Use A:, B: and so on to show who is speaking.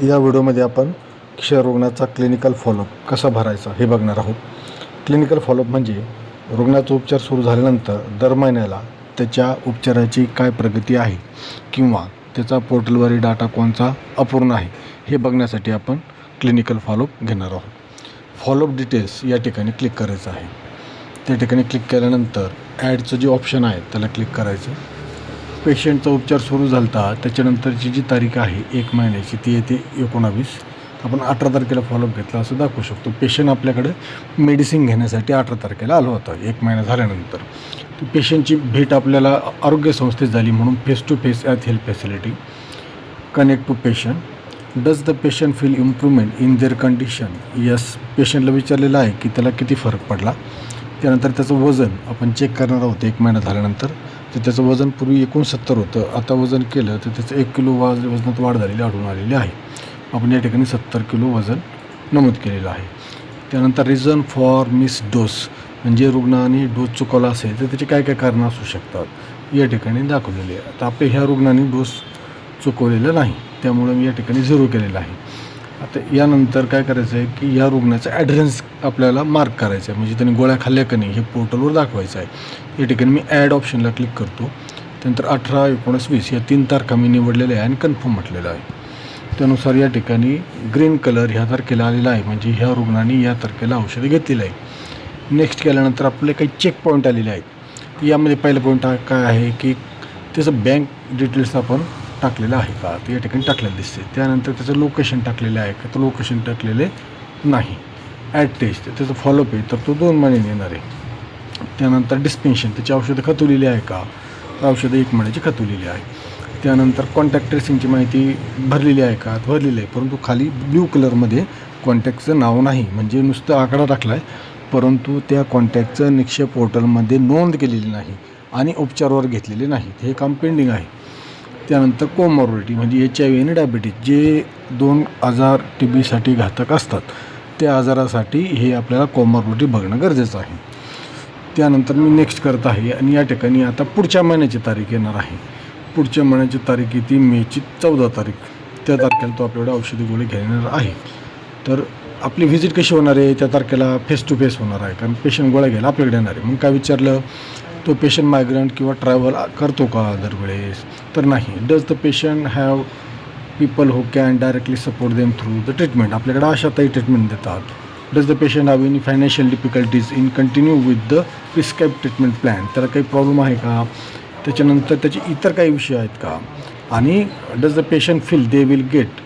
A: या व्हिडिओमध्ये आपण क्षयरुग्णाचा क्लिनिकल फॉलोअप कसा भरायचा हे बघणार आहोत. क्लिनिकल फॉलोअप म्हणजे रुग्णाचा उपचार सुरू झाल्यानंतर दर महिन्याला त्याच्या उपचाराची काय प्रगती आहे किंवा त्याचा पोर्टलवरील डाटा कोणता अपूर्ण आहे हे बघण्यासाठी आपण क्लिनिकल फॉलोअप घेणार आहोत. फॉलोअप डिटेल्स या ठिकाणी क्लिक करायचं आहे. त्या ठिकाणी क्लिक केल्यानंतर ॲडचं जे ऑप्शन आहे त्याला क्लिक करायचं. पेशंटचा उपचार सुरू झाला त्याच्यानंतरची जी तारीख आहे 1 महिन्याची ती येते 19. आपण 18 तारखेला फॉलोअप घेतला असं दाखवू शकतो. पेशंट आपल्याकडे मेडिसिन घेण्यासाठी 18 तारखेला आलं होतं. 1 महिना झाल्यानंतर पेशंटची भेट आपल्याला आरोग्य संस्थेत झाली म्हणून face to face at health facility. Connect to patient. Does the patient feel improvement in their condition. Yes, पेशंटला विचारलेलं आहे की त्याला किती फरक पडला. त्यानंतर त्याचं वजन आपण चेक करणार आहोत 1 महिना झाल्यानंतर. तर त्याचं वजन पूर्वी 69 होतं, आता वजन केलं तर त्याचं 1 किलो वजनात वाढ झालेली आढळून आलेली आहे. आपण या ठिकाणी 70 किलो वजन नमूद केलेलं आहे. त्यानंतर रिझन फॉर मिस डोस म्हणजे रुग्णाने डोस चुकवला असेल तर त्याची काय काय कारणं असू शकतात या ठिकाणी दाखवलेली आहे. आता आपल्या ह्या रुग्णाने डोस चुकवलेला नाही त्यामुळे मी या ठिकाणी 0 केलेलं आहे. आता यानंतर काय करायचं आहे की या रुग्णाचा ॲड्रेस आपल्याला मार्क करायचा आहे, म्हणजे त्यांनी गोळ्या खाल्ल्या का नाही हे पोर्टलवर दाखवायचं आहे. या ठिकाणी मी ॲड ऑप्शनला क्लिक करतो. त्यानंतर 18, 19, 20 या 3 तारखा मी निवडलेल्या आहे आणि कन्फर्म म्हटलेलं आहे. त्यानुसार या ठिकाणी ग्रीन कलर ह्या तारखेला आलेला आहे, म्हणजे ह्या रुग्णाने या तारखेला औषधे घेतलेलं आहे. नेक्स्ट केल्यानंतर आपले काही चेक पॉईंट आलेले आहेत. यामध्ये पहिला पॉईंट काय आहे की त्याचं बँक डिटेल्स आपण टाकलेलं आहे का, तर या ठिकाणी टाकलेलं दिसते. त्यानंतर त्याचं लोकेशन टाकलेलं आहे का, तर लोकेशन टाकलेले नाही. ॲड टेस्ट त्याचं फॉलोअप आहे तर तो 2 महिन्यांनी येणार आहे. त्यानंतर डिस्पेन्शन त्याची औषधं खतवलेली आहे का, तर औषधं 1 महिन्याची खतवलेली आहे. त्यानंतर कॉन्टॅक्ट ट्रेसिंगची माहिती भरलेली आहे का, भरलेली आहे, परंतु खाली ब्ल्यू कलरमध्ये कॉन्टॅक्टचं नाव नाही, म्हणजे नुसतं आकडा टाकला आहे परंतु त्या कॉन्टॅक्टचं निक्षेप पोर्टलमध्ये नोंद केलेली नाही आणि उपचारावर घेतलेले नाहीत, हे काम पेंडिंग आहे. त्यानंतर कोमॉर्बिडिटी म्हणजे HIV आणि डायबिटीज जे 2 आजार TBसाठी घातक असतात त्या आजारासाठी हे आपल्याला कोमॉर्बिडिटी बघणं गरजेचं आहे. त्यानंतर मी नेक्स्ट करत आहे आणि या ठिकाणी आता पुढच्या महिन्याची तारीख येणार आहे. पुढच्या महिन्याची तारीख येते मेची 14 तारीख. त्या तारखेला तो आपल्याकडे औषधी गोळी घेणार आहे. तर आपली व्हिजिट कशी होणार आहे, त्या तारखेला फेस टू फेस होणार आहे, कारण पेशंट गोळ्या घ्यायला आपल्याकडे येणार आहे. मग काय विचारलं, तो पेशंट मायग्रंट किंवा ट्रॅव्हल करतो का दरवेळेस, तर नाही. Does the patient have people who can directly support them through the treatment. आपल्याकडे अशातही ट्रीटमेंट देतात. Does the patient have any financial difficulties in continue with the prescribe treatment plan. त्याला काही प्रॉब्लेम आहे का, त्याच्यानंतर त्याचे इतर काही विषय आहेत का, आणि does the patient feel they will get